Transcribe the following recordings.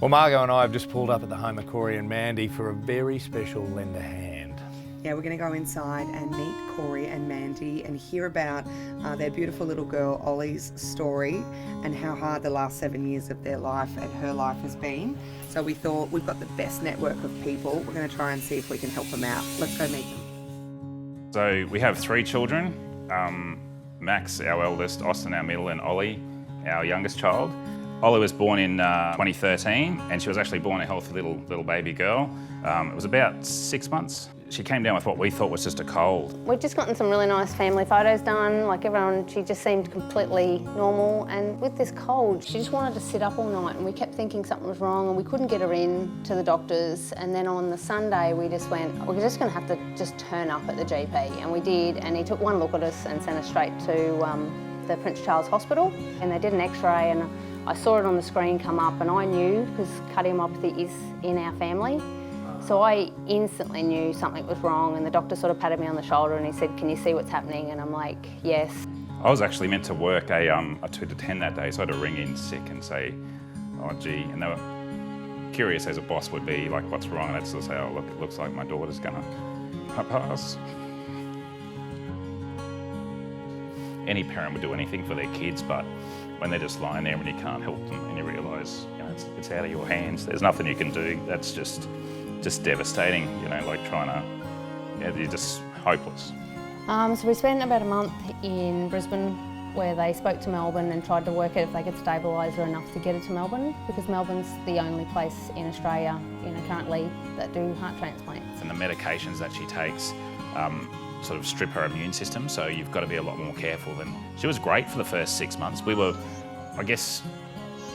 Well, Margot and I have just pulled up at the home of Corey and Mandy for a very special lend a hand. Yeah, we're going to go inside and meet Corey and Mandy and hear about their beautiful little girl Ollie's story and how hard the last 7 years of their life and her life has been. So we thought we've got the best network of people. We're going to try and see if we can help them out. Let's go meet them. So we have 3 children, Max, our eldest, Austin, our middle, and Ollie, our youngest child. Ollie was born in 2013, and she was actually born a healthy little baby girl. It was about 6 months. She came down with what we thought was just a cold. We'd just gotten some really nice family photos done. Like everyone, she just seemed completely normal. And with this cold, she just wanted to sit up all night, and we kept thinking something was wrong, and we couldn't get her in to the doctors. And then on the Sunday, we just went, we're just going to have to just turn up at the GP, and we did. And he took one look at us and sent us straight to the Prince Charles Hospital, and they did an X-ray, and I saw it on the screen come up, and I knew, because cardiomyopathy is in our family. So I instantly knew something was wrong, and the doctor sort of patted me on the shoulder and he said, "Can you see what's happening?" And I'm like, "Yes." I was actually meant to work a 2 to 10 that day, so I had to ring in sick and say, "Oh gee," and they were curious as a boss would be, like, "What's wrong?" And I'd sort of say, "Oh look, it looks like my daughter's gonna pass." Any parent would do anything for their kids, but when they're just lying there and you can't help them and you realise, you know, it's out of your hands, there's nothing you can do, that's just devastating, you know, like trying to, yeah, you're just hopeless. So we spent about a month in Brisbane where they spoke to Melbourne and tried to work out if they could stabilise her enough to get her to Melbourne, because Melbourne's the only place in Australia, you know, currently that do heart transplants. And the medications that she takes sort of strip her immune system, so you've got to be a lot more careful. And she was great for the first 6 months. We were, I guess,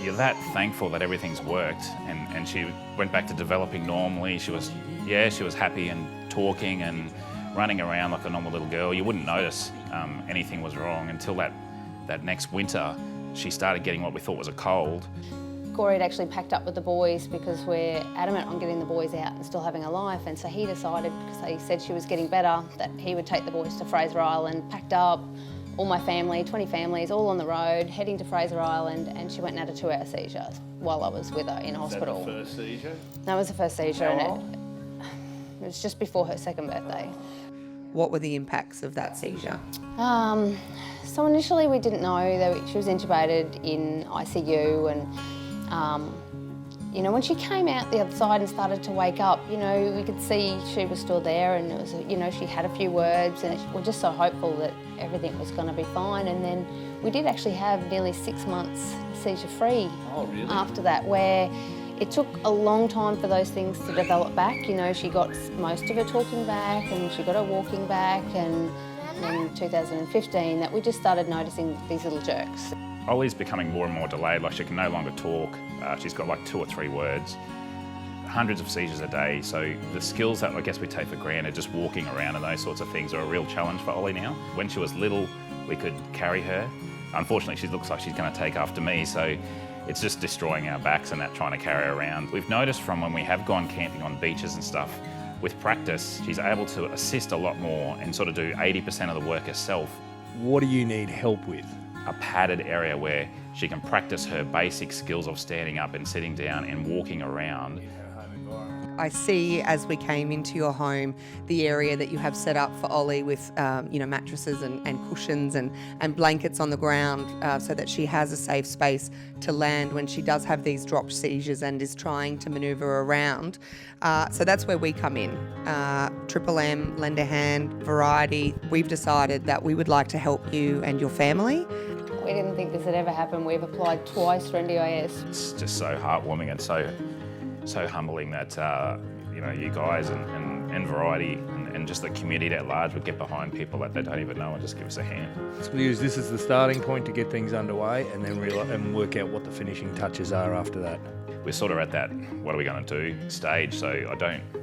you're that thankful that everything's worked, and she went back to developing normally. She was happy and talking and running around like a normal little girl. You wouldn't notice anything was wrong until that next winter she started getting what we thought was a cold. Corey had actually packed up with the boys because we're adamant on getting the boys out and still having a life, and so he decided, because they said she was getting better, that he would take the boys to Fraser Island. Packed up all my family, 20 families, all on the road, heading to Fraser Island, and she went and had a 2-hour seizure while I was with her in hospital. Was that the first seizure? That was the first seizure, How and old? it was just before her 2nd birthday. What were the impacts of that seizure? So initially we didn't know that she was intubated in ICU, and you know, when she came out the other side and started to wake up, you know, we could see she was still there, and it was, you know, she had a few words, and we're just so hopeful that everything was going to be fine. And then we did actually have nearly 6 months seizure-free. Oh, really? After that, where it took a long time for those things to develop back. You know, she got most of her talking back, and she got her walking back, and in 2015 that we just started noticing these little jerks. Ollie's becoming more and more delayed, like she can no longer talk. She's got like 2 or 3 words, hundreds of seizures a day. So the skills that I guess we take for granted, just walking around and those sorts of things, are a real challenge for Ollie now. When she was little, we could carry her. Unfortunately, she looks like she's going to take after me, so it's just destroying our backs and that, trying to carry her around. We've noticed from when we have gone camping on beaches and stuff, with practice, she's able to assist a lot more and sort of do 80% of the work herself. What do you need help with? A padded area where she can practice her basic skills of standing up and sitting down and walking around. I see, as we came into your home, the area that you have set up for Ollie with you know, mattresses and cushions and blankets on the ground, so that she has a safe space to land when she does have these dropped seizures and is trying to manoeuvre around. So that's where we come in. Triple M, Lend a Hand, Variety. We've decided that we would like to help you and your family. We didn't think this had ever happened. We've applied twice for NDIS. It's just so heartwarming and so humbling that you know, you guys and Variety and just the community at large would get behind people that they don't even know and just give us a hand. So we use this as the starting point to get things underway, and then work out what the finishing touches are after that. We're sort of at that what are we going to do stage, so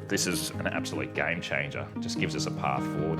this is an absolute game changer. It just gives us a path forward.